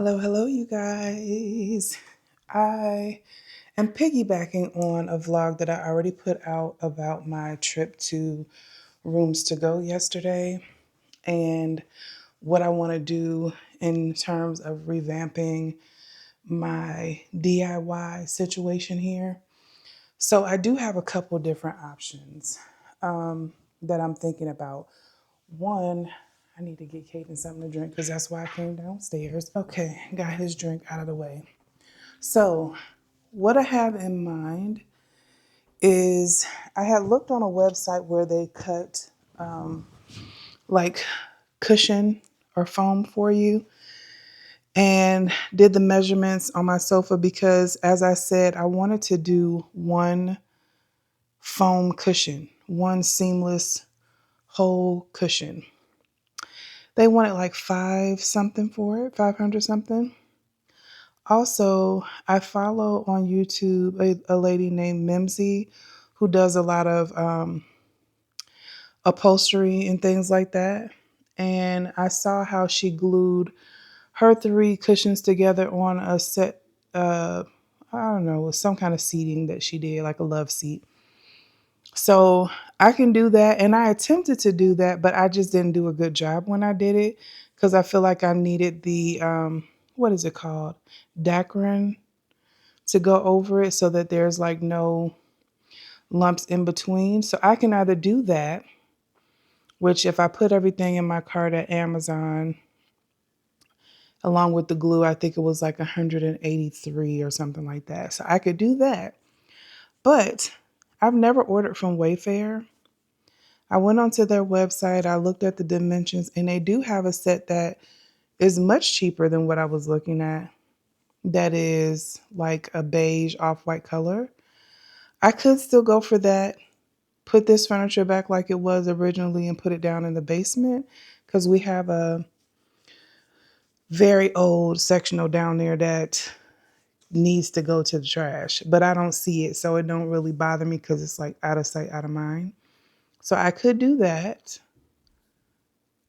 Hello, hello, you guys. I am piggybacking on a vlog that I already put out about my trip to Rooms to Go yesterday and what I want to do in terms of revamping my DIY situation here. So I do have a couple different options that I'm thinking about. One, I need to get Caden something to drink because that's why I came downstairs. Okay, got his drink out of the way. So, what I have in mind is I had looked on a website where they cut like cushion or foam for you and did the measurements on my sofa because, as I said, I wanted to do one foam cushion, one seamless whole cushion. They wanted like five something for it, 500 something. Also, I follow on YouTube a lady named Mimsy who does a lot of upholstery and things like that. And I saw how she glued her three cushions together on a set, I don't know, some kind of seating that she did, like a love seat. So I can do that. And I attempted to do that, but I just didn't do a good job when I did it because I feel like I needed the, what is it called? Dacron to go over it so that there's like no lumps in between. So I can either do that, which if I put everything in my cart at Amazon, along with the glue, I think it was like 183 or something like that. So I could do that. But I've never ordered from Wayfair. I went onto their website, I looked at the dimensions, and they do have a set that is much cheaper than what I was looking at. That is like a beige off-white color. I could still go for that, put this furniture back like it was originally and put it down in the basement because we have a very old sectional down there that needs to go to the trash, but I don't see it, so it don't really bother me because it's like out of sight, out of mind. So I could do that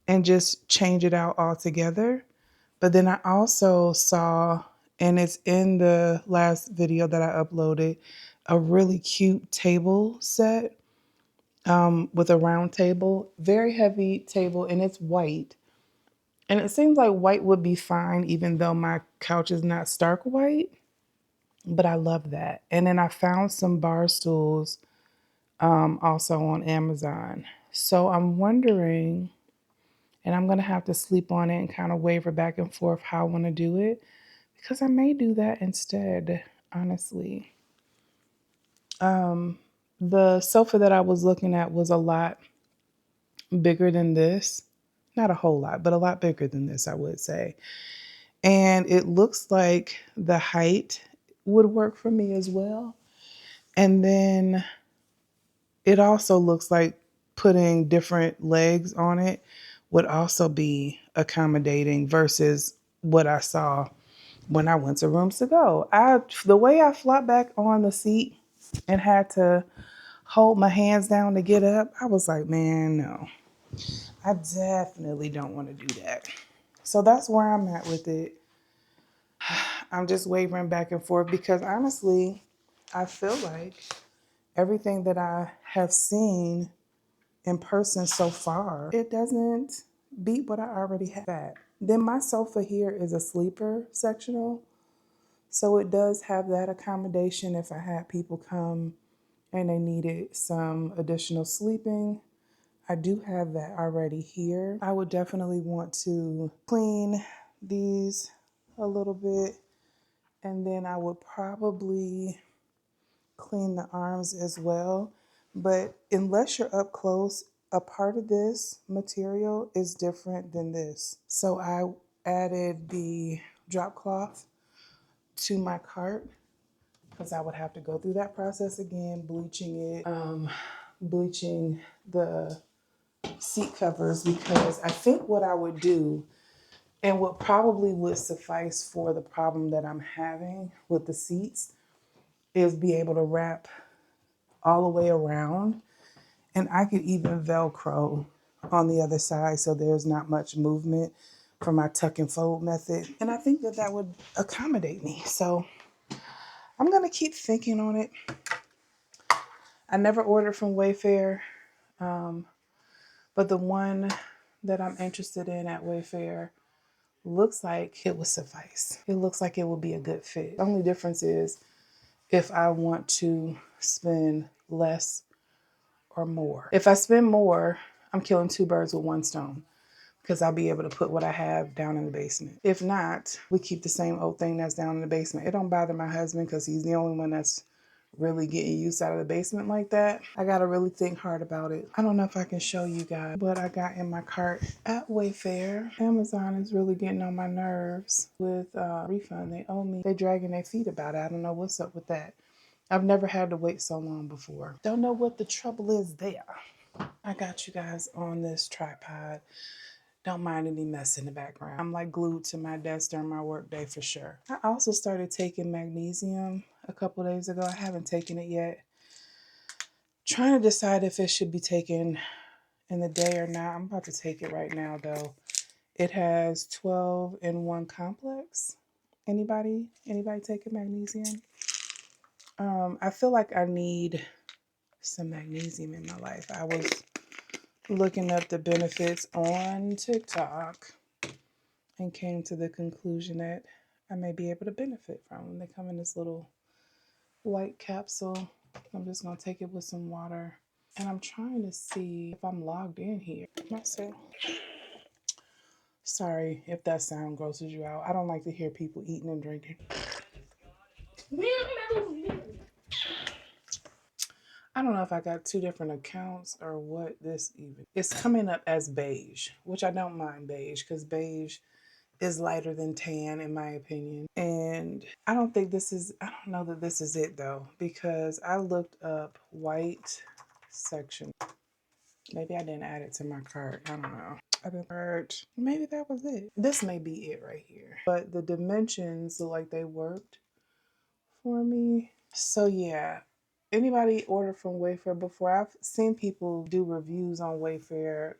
and just change it out altogether. But then I also saw, and it's in the last video that I uploaded, a really cute table set with a round table, very heavy table, and it's white. And it seems like white would be fine, even though my couch is not stark white. But I love that. And then I found some bar stools also on Amazon. So I'm wondering, and I'm going to have to sleep on it and kind of waver back and forth how I want to do it because I may do that instead, honestly. The sofa that I was looking at was a lot bigger than this. Not a whole lot, but a lot bigger than this, I would say. And it looks like the height would work for me as well. And then it also looks like putting different legs on it would also be accommodating versus what I saw when I went to Rooms to Go. The way I flopped back on the seat and had to hold my hands down to get up, I was like, man, no. I definitely don't want to do that. So that's where I'm at with it. I'm just wavering back and forth because honestly, I feel like everything that I have seen in person so far, it doesn't beat what I already have. Then my sofa here is a sleeper sectional. So it does have that accommodation if I had people come and they needed some additional sleeping. I do have that already here. I would definitely want to clean these a little bit, and then I would probably clean the arms as well. But unless you're up close, a part of this material is different than this. So I added the drop cloth to my cart because I would have to go through that process again, bleaching it, bleaching the seat covers, because I think what I would do and what probably would suffice for the problem that I'm having with the seats is be able to wrap all the way around, and I could even Velcro on the other side so there's not much movement for my tuck and fold method. And I think that that would accommodate me. So I'm going to keep thinking on it. I never ordered from Wayfair, but the one that I'm interested in at Wayfair looks like it would suffice. It looks like it would be a good fit. The only difference is if I want to spend less or more. If I spend more, I'm killing two birds with one stone because I'll be able to put what I have down in the basement. If not, we keep the same old thing that's down in the basement. It don't bother my husband because he's the only one that's really getting use out of the basement like that. I gotta really think hard about it. I don't know if I can show you guys what I got in my cart at Wayfair. Amazon is really getting on my nerves with refund. They owe me. They dragging their feet about it. I don't know what's up with that. I've never had to wait so long before. Don't know what the trouble is there. I got you guys on this tripod. Don't mind any mess in the background. I'm like glued to my desk during my work day for sure. I also started taking magnesium a couple days ago. I haven't taken it yet. Trying to decide if it should be taken in the day or not. I'm about to take it right now though. It has 12 in 1 complex. Anybody taking magnesium? I feel like I need some magnesium in my life. I was looking up the benefits on TikTok and came to the conclusion that I may be able to benefit from them. They come in this little white capsule. I'm just going to take it with some water. And I'm trying to see if I'm logged in here. Myself. Sorry if that sound grosses you out. I don't like to hear people eating and drinking. I don't know if I got 2 different accounts or what this even. It's coming up as beige, which I don't mind beige because beige is lighter than tan in my opinion. And I don't know that this is it though, because I looked up white section. Maybe I didn't add it to my cart. I don't know. I didn't hurt. Maybe that was it. This may be it right here. But the dimensions look like they worked for me. So yeah. Anybody order from Wayfair before? I've seen people do reviews on Wayfair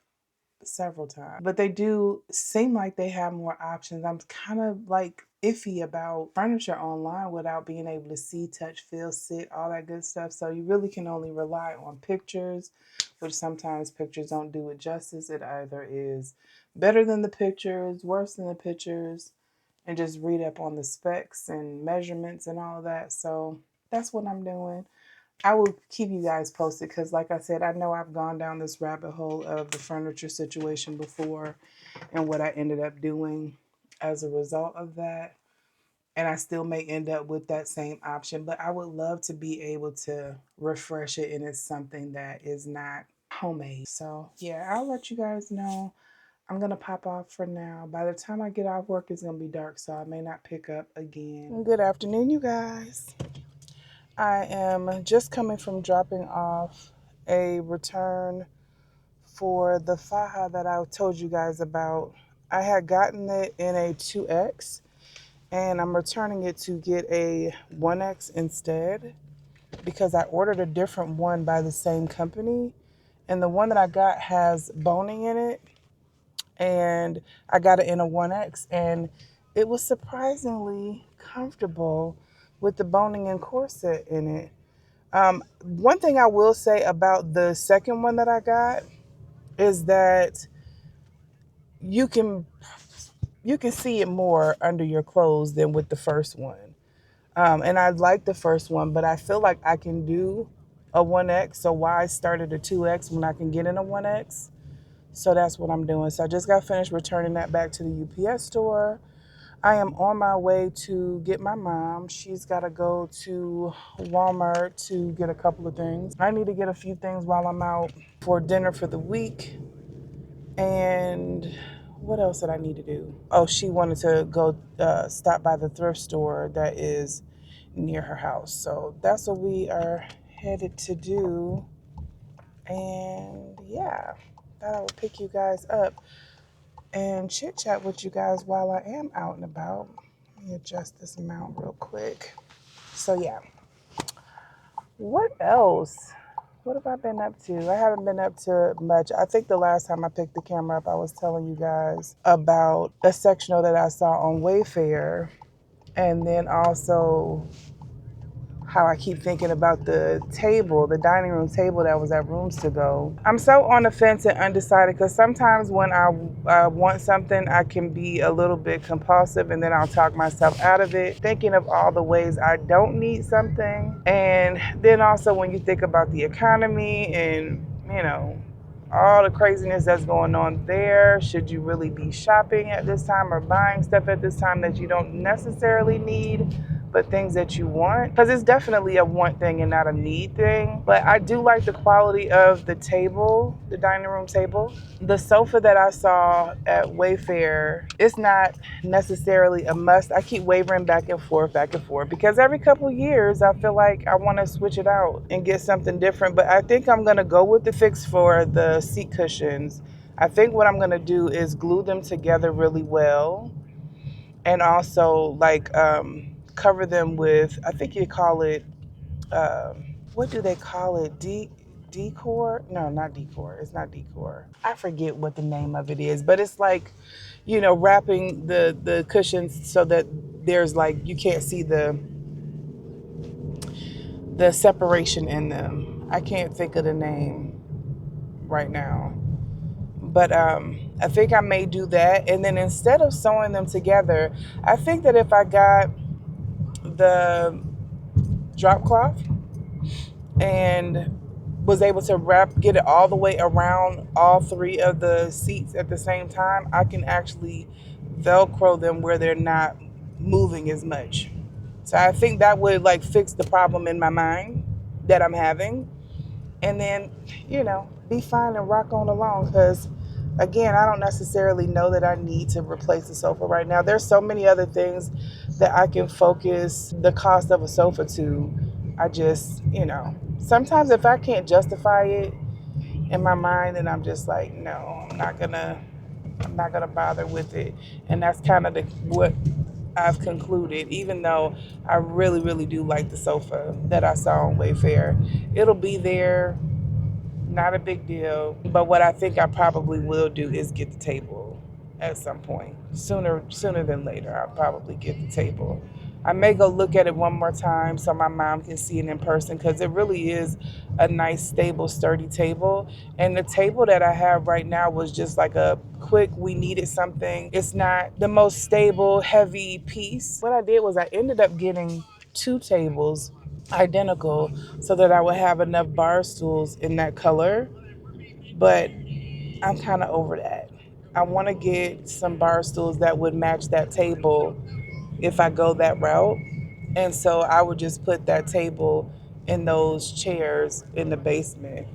several times, but they do seem like they have more options. I'm kind of like iffy about furniture online without being able to see, touch, feel, sit, all that good stuff. So you really can only rely on pictures, which sometimes pictures don't do it justice. It either is better than the pictures, worse than the pictures, and just read up on the specs and measurements and all of that. So that's what I'm doing. I will keep you guys posted because, like I said, I know I've gone down this rabbit hole of the furniture situation before and what I ended up doing as a result of that. And I still may end up with that same option, but I would love to be able to refresh it and it's something that is not homemade. So, yeah, I'll let you guys know. I'm going to pop off for now. By the time I get off work, it's going to be dark, so I may not pick up again. Good afternoon, you guys. I am just coming from dropping off a return for the faja that I told you guys about. I had gotten it in a 2X and I'm returning it to get a 1X instead because I ordered a different one by the same company. And the one that I got has boning in it and I got it in a 1X and it was surprisingly comfortable with the boning and corset in it. One thing I will say about the second one that I got is that you can see it more under your clothes than with the first one. And I like the first one, but I feel like I can do a 1X. So why I started a 2X when I can get in a 1X? So that's what I'm doing. So I just got finished returning that back to the UPS store. I am on my way to get my mom. She's got to go to Walmart to get a couple of things. I need to get a few things while I'm out for dinner for the week. And what else did I need to do? Oh, she wanted to go stop by the thrift store that is near her house. So that's what we are headed to do. And yeah, thought I would pick you guys up and chit chat with you guys while I am out and about. Let me adjust this mount real quick. So yeah, what else? What have I been up to? I haven't been up to much. I think the last time I picked the camera up, I was telling you guys about a sectional that I saw on Wayfair, and then also how I keep thinking about the table, the dining room table that was at Rooms to Go. I'm so on the fence and undecided because sometimes when I want something, I can be a little bit compulsive and then I'll talk myself out of it, thinking of all the ways I don't need something. And then also when you think about the economy and, you know, all the craziness that's going on there. Should you really be shopping at this time or buying stuff at this time that you don't necessarily need, but things that you want? Because it's definitely a want thing and not a need thing. But I do like the quality of the table, the dining room table. The sofa that I saw at Wayfair, it's not necessarily a must. I keep wavering back and forth because every couple of years I feel like I want to switch it out and get something different. But I think I'm going to go with the fix for the seat cushions. I think what I'm going to do is glue them together really well and also cover them with, I think you call it, what do they call it? Decor? No, not decor. It's not decor. I forget what the name of it is, but it's like, wrapping the cushions so that there's like you can't see the separation in them. I can't think of the name right now. But I think I may do that. And then instead of sewing them together, I think that if I got the drop cloth and was able to get it all the way around all three of the seats at the same time, I can actually Velcro them where they're not moving as much. So I think that would like fix the problem in my mind that I'm having. And then, be fine and rock on along because again, I don't necessarily know that I need to replace the sofa right now. There's so many other things that I can focus the cost of a sofa to. I just, sometimes if I can't justify it in my mind, then I'm just like, no, I'm not gonna bother with it. And that's kind of what I've concluded, even though I really, really do like the sofa that I saw on Wayfair. It'll be there, not a big deal. But what I think I probably will do is get the table at some point. Sooner than later, I'll probably get the table. I may go look at it one more time so my mom can see it in person because it really is a nice, stable, sturdy table. And the table that I have right now was just like a quick, we needed something. It's not the most stable, heavy piece. What I did was I ended up getting two tables identical so that I would have enough bar stools in that color. But I'm kind of over that. I want to get some bar stools that would match that table if I go that route. And so I would just put that table in those chairs in the basement.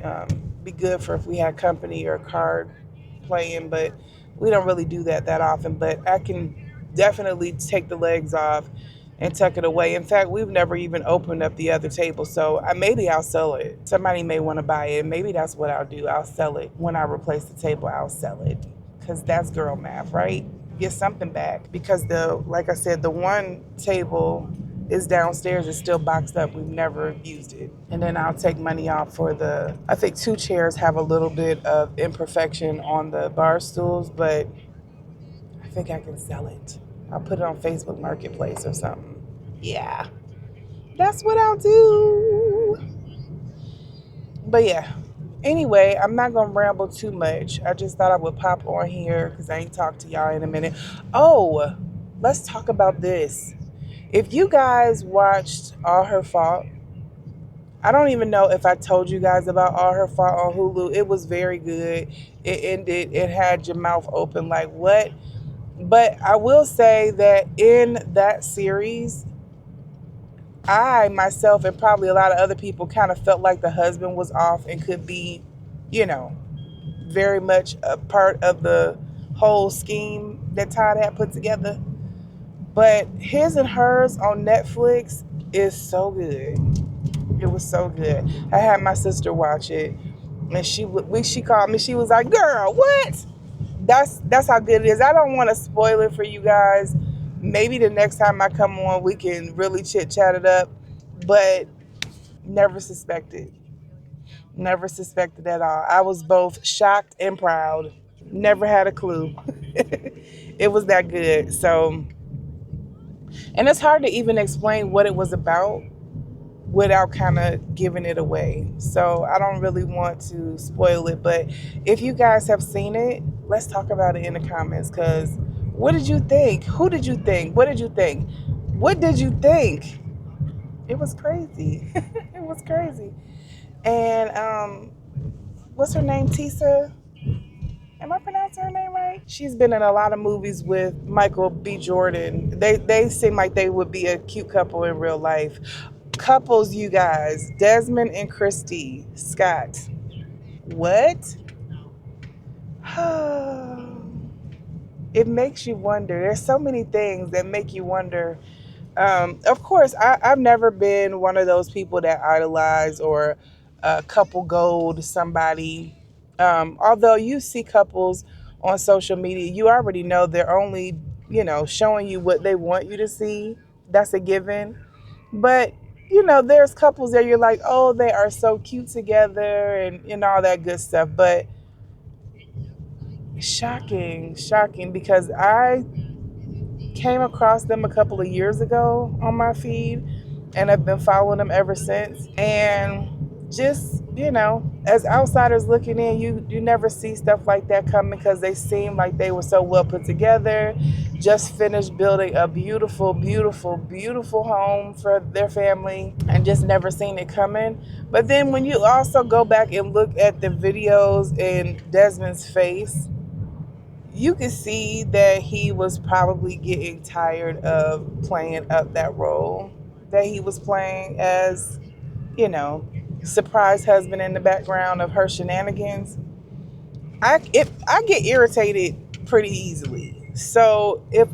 Um, be good for if we had company or card playing, but we don't really do that often. But I can definitely take the legs off and tuck it away. In fact, we've never even opened up the other table, so maybe I'll sell it. Somebody may want to buy it. Maybe that's what I'll do. I'll sell it. When I replace the table, I'll sell it because that's girl math, right? Get something back because like I said, the one table is downstairs. It's still boxed up. We've never used it. And then I'll take money off for I think two chairs have a little bit of imperfection on the bar stools, but I think I can sell it. I'll put it on Facebook Marketplace or something. Yeah, that's what I'll do. But yeah, anyway, I'm not going to ramble too much. I just thought I would pop on here because I ain't talked to y'all in a minute. Oh, let's talk about this. If you guys watched All Her Fault, I don't even know if I told you guys about All Her Fault on Hulu. It was very good. It ended, it had your mouth open like, what? But I will say that in that series, I myself and probably a lot of other people kind of felt like the husband was off and could be, you know, very much a part of the whole scheme that Todd had put together. But His and Hers on Netflix is so good. It was so good. I had my sister watch it, and she called me. She was like, "Girl, what?" That's how good it is. I don't want to spoil it for you guys. Maybe the next time I come on, we can really chit chat it up. But never suspected. Never suspected at all. I was both shocked and proud. Never had a clue. It was that good. So, and it's hard to even explain what it was about without kind of giving it away. So I don't really want to spoil it, but if you guys have seen it, let's talk about it in the comments. Because what did you think? Who did you think? What did you think? What did you think? It was crazy. It was crazy. And what's her name? Tisa? Am I pronouncing her name right? She's been in a lot of movies with Michael B. Jordan. They seem like they would be a cute couple in real life. Couples, you guys. Desmond and Christy Scott. What? It makes you wonder. There's so many things that make you wonder. Of course, I've never been one of those people that idolize or couple gold somebody. Although you see couples on social media, you already know they're only, showing you what they want you to see. That's a given. But, there's couples that you're like, oh, they are so cute together and all that good stuff. But shocking, shocking, because I came across them a couple of years ago on my feed and I've been following them ever since. And just, as outsiders looking in, you never see stuff like that coming because they seem like they were so well put together, just finished building a beautiful, beautiful, beautiful home for their family and just never seen it coming. But then when you also go back and look at the videos in Desmond's face, you could see that he was probably getting tired of playing up that role that he was playing as, you know, surprise husband in the background of her shenanigans. I get irritated pretty easily. So if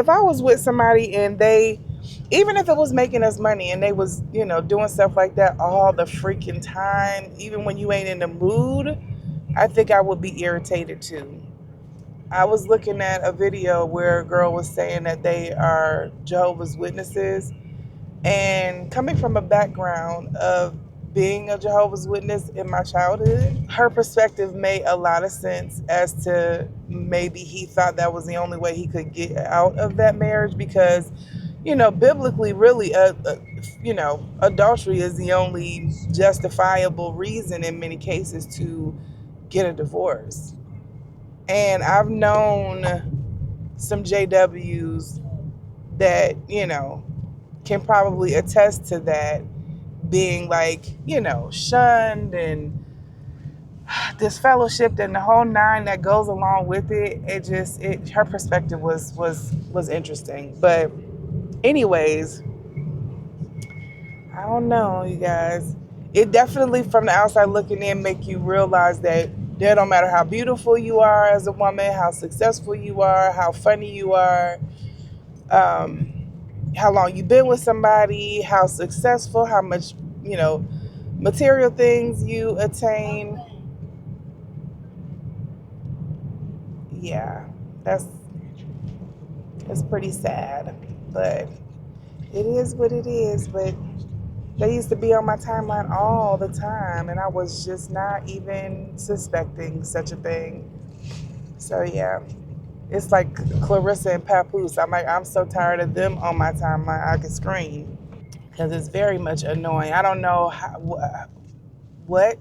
I was with somebody and they, even if it was making us money and they was, doing stuff like that all the freaking time, even when you ain't in the mood, I think I would be irritated too. I was looking at a video where a girl was saying that they are Jehovah's Witnesses. And coming from a background of being a Jehovah's Witness in my childhood, her perspective made a lot of sense as to maybe he thought that was the only way he could get out of that marriage because, biblically, really, adultery is the only justifiable reason in many cases to get a divorce. And I've known some JWs that, can probably attest to that being like, shunned and disfellowshipped and the whole nine that goes along with it. Her perspective was interesting. But anyways, I don't know, you guys. It definitely from the outside looking in make you realize that it don't matter how beautiful you are as a woman, how successful you are, how funny you are, um, how long you've been with somebody, how successful, how much, material things you attain. Yeah, that's it's pretty sad, but it is what it is. But they used to be on my timeline all the time, and I was just not even suspecting such a thing. So yeah, it's like Clarissa and Papoose. I'm so tired of them on my timeline. I could scream because it's very much annoying. I don't know what.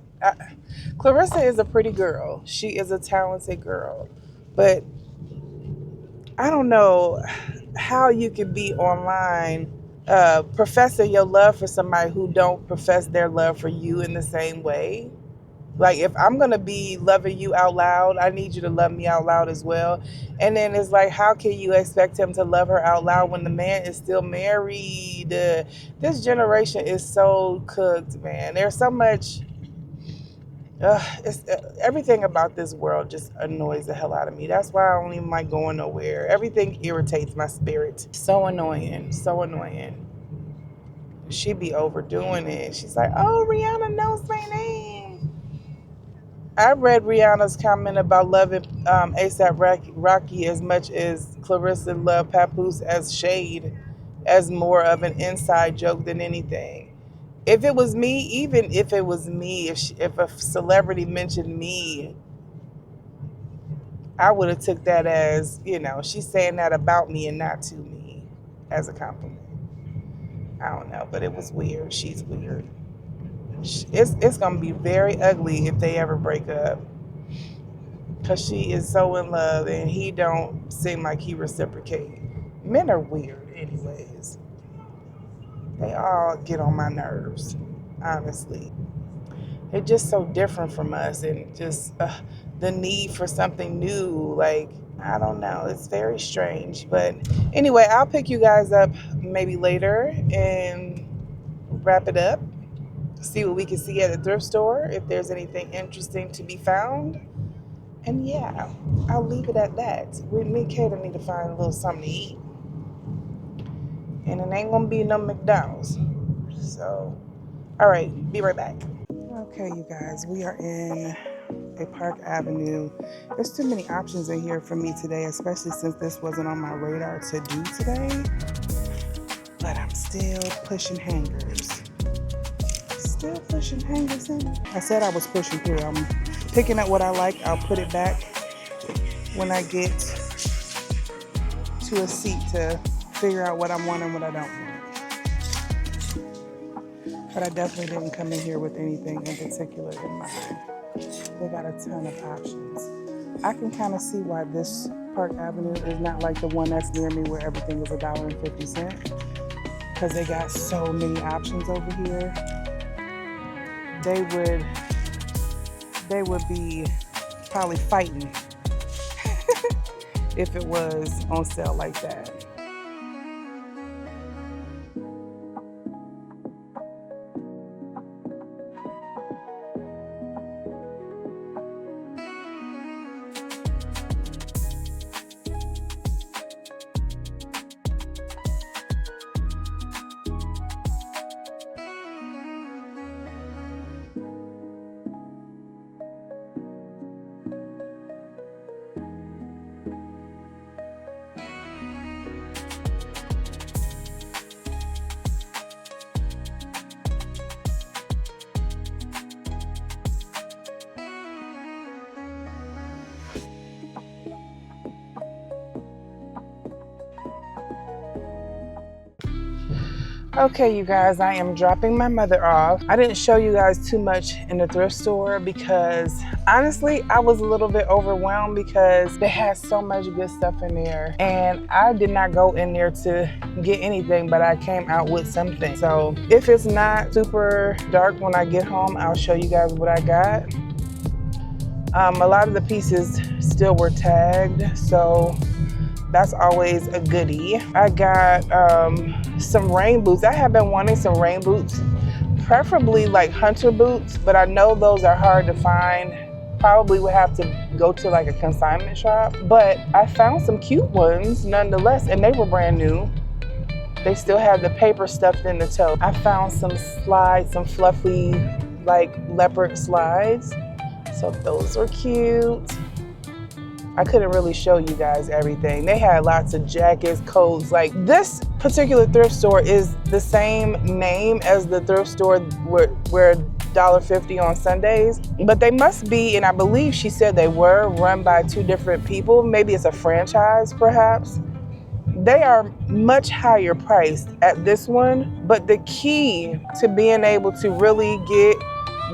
Clarissa is a pretty girl. She is a talented girl, but I don't know how you can be online professing your love for somebody who don't profess their love for you in the same way. Like if I'm gonna be loving you out loud, I need you to love me out loud as well. And then it's like, how can you expect him to love her out loud when the man is still married? This generation is so cooked, man. There's so much. Everything about this world just annoys the hell out of me. That's why I don't even like going nowhere. Everything irritates my spirit. So annoying. So annoying. She be overdoing it. She's like, oh, Rihanna knows my name. I read Rihanna's comment about loving ASAP Rocky as much as Clarissa loved Papoose as shade, as more of an inside joke than anything. If it was me, even if it was me, if a celebrity mentioned me, I would have took that as, she's saying that about me and not to me as a compliment. I don't know, but it was weird. She's weird. It's gonna be very ugly if they ever break up, because she is so in love and he don't seem like he reciprocate. Men are weird anyways. They all get on my nerves, honestly. They're just so different from us, and just the need for something new. Like, I don't know. It's very strange. But anyway, I'll pick you guys up maybe later and wrap it up. See what we can see at the thrift store, if there's anything interesting to be found. And yeah, I'll leave it at that. Me and Kate need to find a little something to eat. And it ain't gonna be no McDonald's. So, all right, be right back. Okay, you guys, we are in a Park Avenue. There's too many options in here for me today, especially since this wasn't on my radar to do today. But I'm still pushing hangers. Still pushing hangers in. I said I was pushing through. I'm picking up what I like. I'll put it back when I get to a seat to figure out what I want and what I don't want. But I definitely didn't come in here with anything in particular in mind. They got a ton of options. I can kind of see why this Park Avenue is not like the one that's near me where everything is $1.50, because they got so many options over here. They would be probably fighting if it was on sale like that. Okay, you guys, I am dropping my mother off. I didn't show you guys too much in the thrift store because honestly, I was a little bit overwhelmed because they had so much good stuff in there. And I did not go in there to get anything, but I came out with something. So if it's not super dark when I get home, I'll show you guys what I got. A lot of the pieces still were tagged, so that's always a goodie. I got some rain boots. I have been wanting some rain boots, preferably like hunter boots, but I know those are hard to find. Probably would have to go to like a consignment shop, but I found some cute ones nonetheless, and they were brand new. They still had the paper stuffed in the toe. I found some slides, some fluffy like leopard slides. So those were cute. I couldn't really show you guys everything. They had lots of jackets, coats. Like, this particular thrift store is the same name as the thrift store where $1.50 on Sundays. But they must be, and I believe she said they were, run by two different people. Maybe it's a franchise, perhaps. They are much higher priced at this one, but the key to being able to really get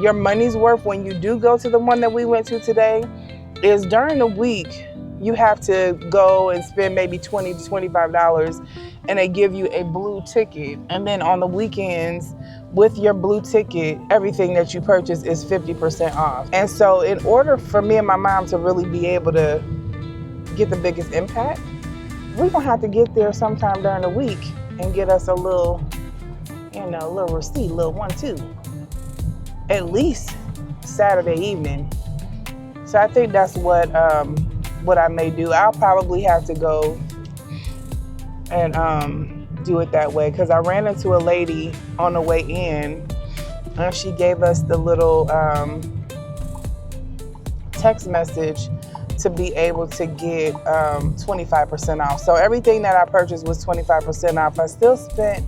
your money's worth when you do go to the one that we went to today is during the week, you have to go and spend maybe $20 to $25 and they give you a blue ticket. And then on the weekends, with your blue ticket, everything that you purchase is 50% off. And so in order for me and my mom to really be able to get the biggest impact, we're gonna have to get there sometime during the week and get us a little, a little receipt, a little 1-2, at least Saturday evening. So I think that's what I may do. I'll probably have to go and do it that way, because I ran into a lady on the way in and she gave us the little text message to be able to get 25% off. So everything that I purchased was 25% off. I still spent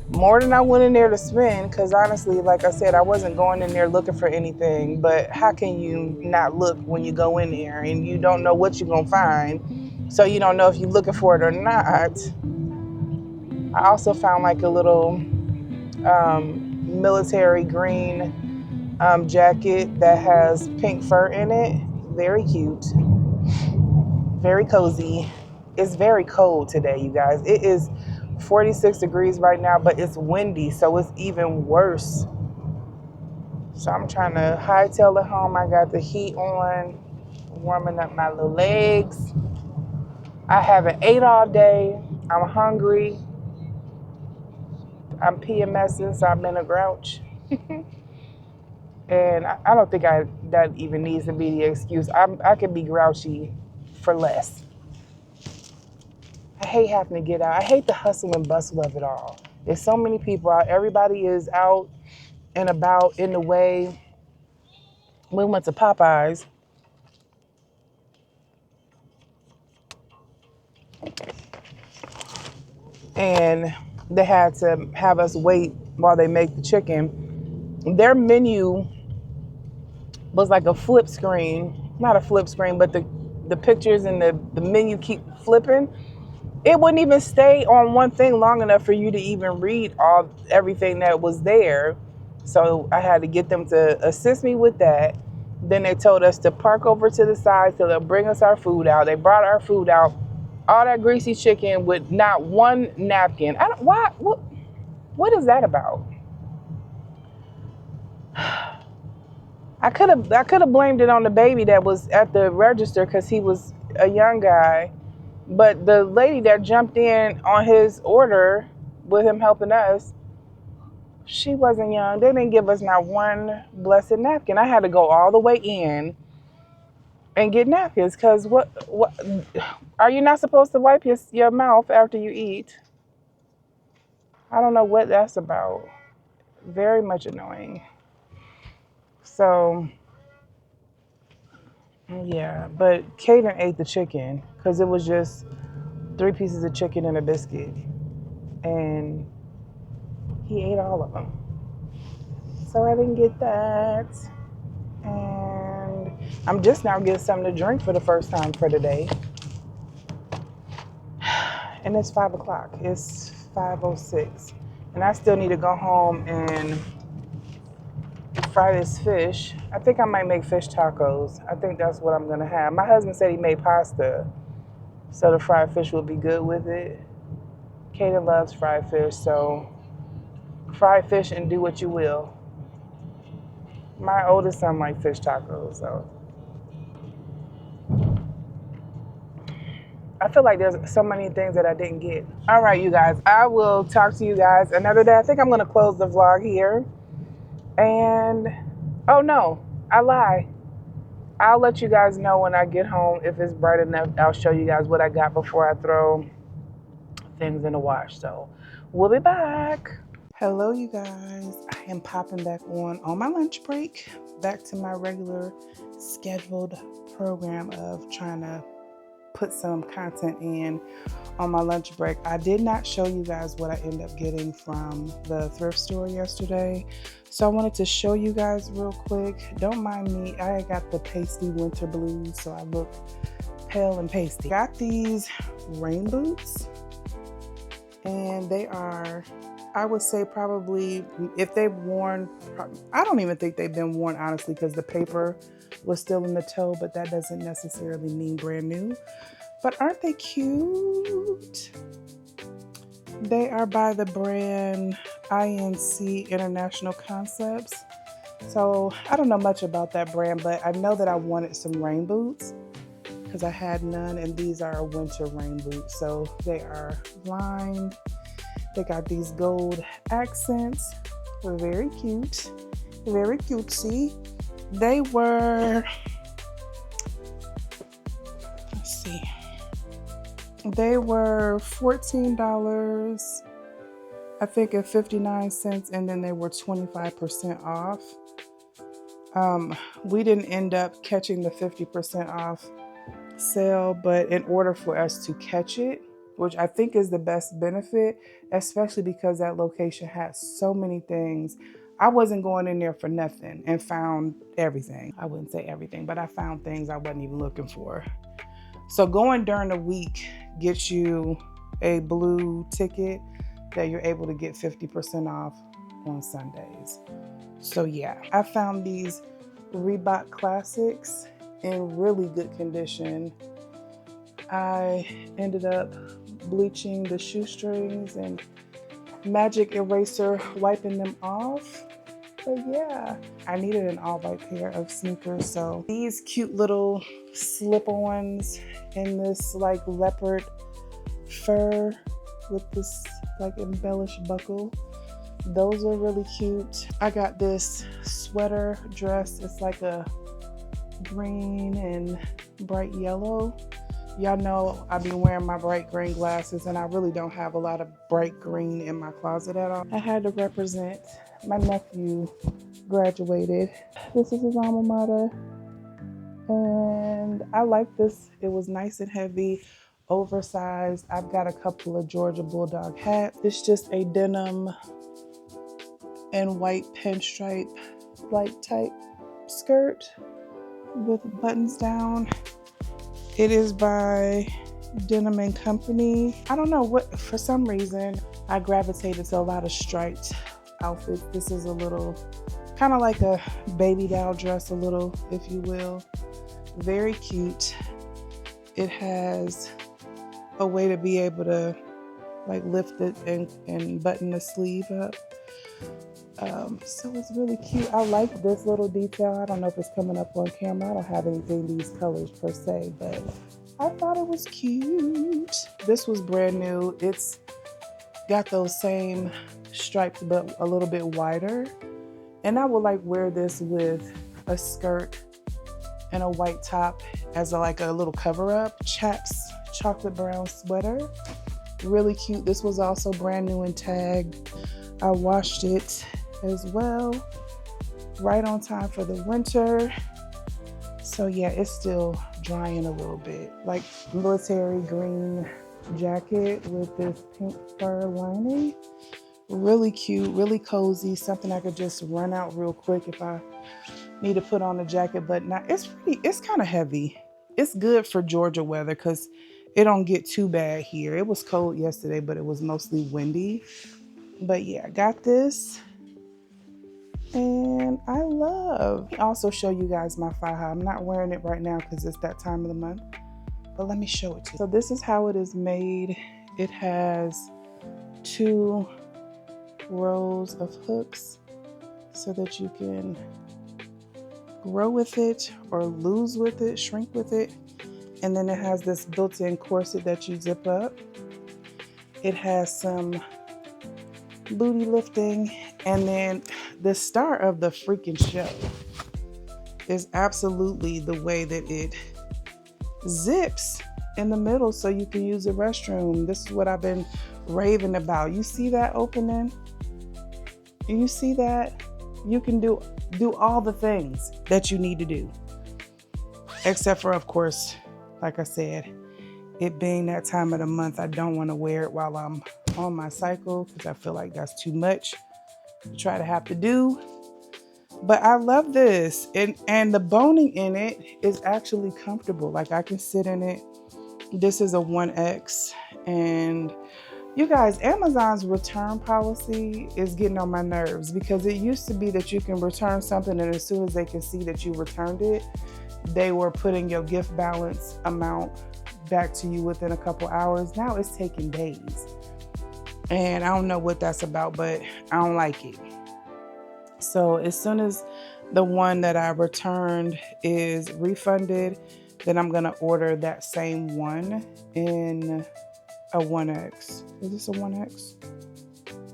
More than I went in there to spend, because honestly, like I said, I wasn't going in there looking for anything. But how can you not look when you go in there and you don't know what you're going to find? So you don't know if you're looking for it or not. I also found like a little military green jacket that has pink fur in it. Very cute, very cozy. It's very cold today, you guys. It is 46 degrees right now, but it's windy, so it's even worse. So I'm trying to hightail it home. I got the heat on, warming up my little legs. I haven't ate all day. I'm hungry. I'm PMSing, so I'm in a grouch. And I don't think that even needs to be the excuse. I can be grouchy for less. I hate having to get out. I hate the hustle and bustle of it all. There's so many people out. Everybody is out and about in the way. We went to Popeyes and they had to have us wait while they make the chicken. Their menu was like a flip screen, not a flip screen, but the pictures and the menu keep flipping. It wouldn't even stay on one thing long enough for you to even read everything that was there. So I had to get them to assist me with that. Then they told us to park over to the side so they'll bring us our food out. They brought our food out, all that greasy chicken with not one napkin. I don't why what is that about? I could have blamed it on the baby that was at the register because he was a young guy. But the lady that jumped in on his order with him helping us, she wasn't young. They didn't give us not one blessed napkin. I had to go all the way in and get napkins because what are you not supposed to wipe your mouth after you eat? I don't know what that's about. Very much annoying. So yeah, but Kaden ate the chicken because it was just 3 pieces of chicken and a biscuit, and he ate all of them. So I didn't get that. And I'm just now getting something to drink for the first time for the day. And it's 5 o'clock. It's 5:06. And I still need to go home and fry this fish. I think I might make fish tacos. I think that's what I'm gonna have. My husband said he made pasta, so the fried fish will be good with it. Kaden loves fried fish, so fried fish and do what you will. My oldest son likes fish tacos, so I feel like there's so many things that I didn't get. All right, you guys, I will talk to you guys another day. I think I'm going to close the vlog here. And, oh no, I lie. I'll let you guys know when I get home. If it's bright enough, I'll show you guys what I got before I throw things in the wash. So we'll be back. Hello, you guys. I am popping back on my lunch break, back to my regular scheduled program of trying to put some content in on my lunch break. I did not show you guys what I ended up getting from the thrift store yesterday. So I wanted to show you guys real quick. Don't mind me. I got the pasty winter blues, so I look pale and pasty. Got these rain boots, and they are, I would say probably, if they've worn, I don't even think they've been worn, honestly, because the paper was still in the toe, but that doesn't necessarily mean brand new. But aren't they cute? They are by the brand INC International Concepts. So I don't know much about that brand, but I know that I wanted some rain boots because I had none, and these are winter rain boots. So they are lined. They got these gold accents. They're very cute. Very cutesy. They were, let's see. They were $14, I think, at 59 cents, and then they were 25% off. We didn't end up catching the 50% off sale, but in order for us to catch it, which I think is the best benefit, especially because that location has so many things. I wasn't going in there for nothing and found everything. I wouldn't say everything, but I found things I wasn't even looking for. So going during the week gets you a blue ticket that you're able to get 50% off on Sundays. So yeah, I found these Reebok Classics in really good condition. I ended up bleaching the shoestrings and magic eraser wiping them off. But yeah, I needed an all-white pair of sneakers. So these cute little slip-ons in this like leopard fur with this like embellished buckle. Those are really cute. I got this sweater dress. It's like a green and bright yellow. Y'all know I've been wearing my bright green glasses and I really don't have a lot of bright green in my closet at all. I had to represent. My nephew graduated. This is his alma mater. And I like this. It was nice and heavy, oversized. I've got a couple of Georgia Bulldog hats. It's just a denim and white pinstripe like type skirt with buttons down. It is by Denim and Company. I don't know what, for some reason, I gravitated to a lot of striped outfits. This is a little, kind of like a baby doll dress, a little, if you will. Very cute. It has a way to be able to like lift it and button the sleeve up. So it's really cute. I like this little detail. I don't know if it's coming up on camera. I don't have anything these colors per se, but I thought it was cute. This was brand new. It's got those same stripes, but a little bit wider. And I would like wear this with a skirt and a white top as like a little cover up. Chaps chocolate brown sweater. Really cute. This was also brand new and tagged. I washed it as well, right on time for the winter. So yeah, it's still drying a little bit. Like military green jacket with this pink fur lining. Really cute, really cozy, something I could just run out real quick if I need to put on a jacket, but not, it's kind of heavy. It's good for Georgia weather because it don't get too bad here. It was cold yesterday, but it was mostly windy. But yeah, I got this. And I also show you guys my faja. I'm not wearing it right now because it's that time of the month, but let me show it to you. So this is how it is made. It has 2 rows of hooks so that you can grow with it or lose with it, shrink with it. And then it has this built-in corset that you zip up. It has some booty lifting, and then the star of the freaking show is absolutely the way that it zips in the middle so you can use the restroom. This is what I've been raving about. You see that opening? You see that? You can do all the things that you need to do, except for, of course, like I said, it being that time of the month. I don't want to wear it while I'm on my cycle because I feel like that's too much to try to have to do. But I love this, and the boning in it is actually comfortable. Like I can sit in it. This is a 1X, and you guys, Amazon's return policy is getting on my nerves because it used to be that you can return something and as soon as they can see that you returned it, they were putting your gift balance amount back to you within a couple hours. Now it's taking days. And I don't know what that's about, but I don't like it. So as soon as the one that I returned is refunded, then I'm gonna order that same one in a 1X. Is this a 1X?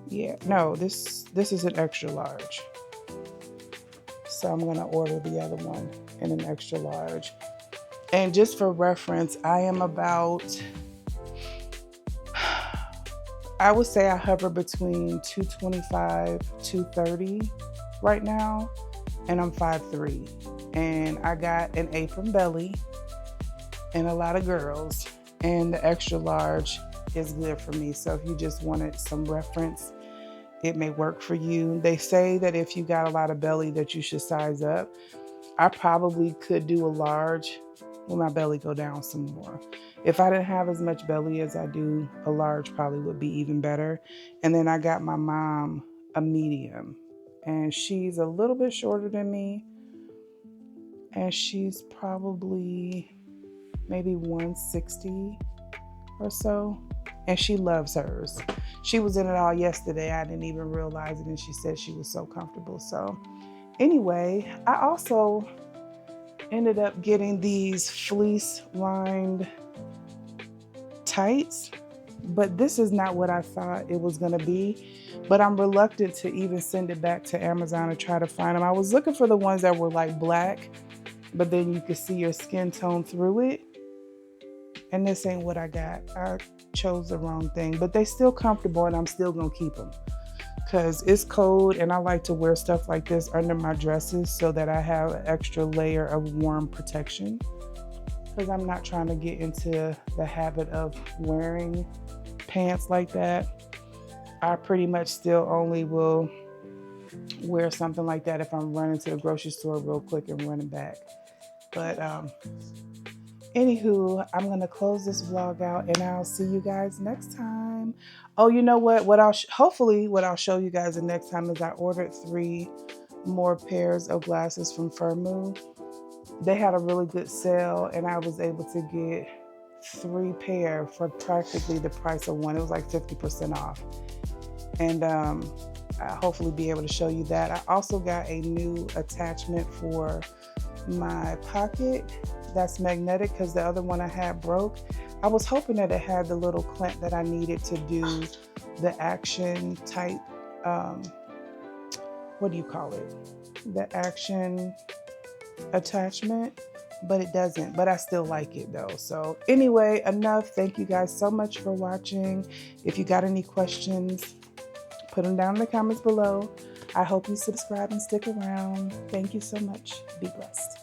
Yeah, no, this is an extra large. So I'm gonna order the other one in an extra large. And just for reference, I am about, I would say I hover between 225, 230 right now, and I'm 5'3". And I got an A from Belly and a lot of girls, and the extra large is good for me. So if you just wanted some reference, it may work for you. They say that if you got a lot of belly that you should size up. I probably could do a large when my belly go down some more. If I didn't have as much belly as I do, a large probably would be even better. And then I got my mom a medium, and she's a little bit shorter than me, and she's probably maybe 160 or so, and she loves hers. She was in it all yesterday. I didn't even realize it, and she said she was so comfortable. So anyway, I also ended up getting these fleece lined tights, but this is not what I thought it was going to be. But I'm reluctant to even send it back to Amazon to try to find them. I was looking for the ones that were like black, but then you could see your skin tone through it. And this ain't what I got. I chose the wrong thing, but they still comfortable, and I'm still gonna keep them because it's cold, and I like to wear stuff like this under my dresses so that I have an extra layer of warm protection, because I'm not trying to get into the habit of wearing pants like that. I pretty much still only will wear something like that if I'm running to the grocery store real quick and running back. But anywho, I'm gonna close this vlog out, and I'll see you guys next time. Oh, you know what? Hopefully what I'll show you guys the next time is I ordered 3 more pairs of glasses from Firmoo. They had a really good sale, and I was able to get 3 pair for practically the price of one. It was like 50% off. And I'll hopefully be able to show you that. I also got a new attachment for my pocket that's magnetic because the other one I had broke. I was hoping that it had the little clamp that I needed to do the action type, what do you call it? The action attachment, but it doesn't. But I still like it though. So anyway, enough. Thank you guys so much for watching. If you got any questions, put them down in the comments below. I hope you subscribe and stick around. Thank you so much. Be blessed.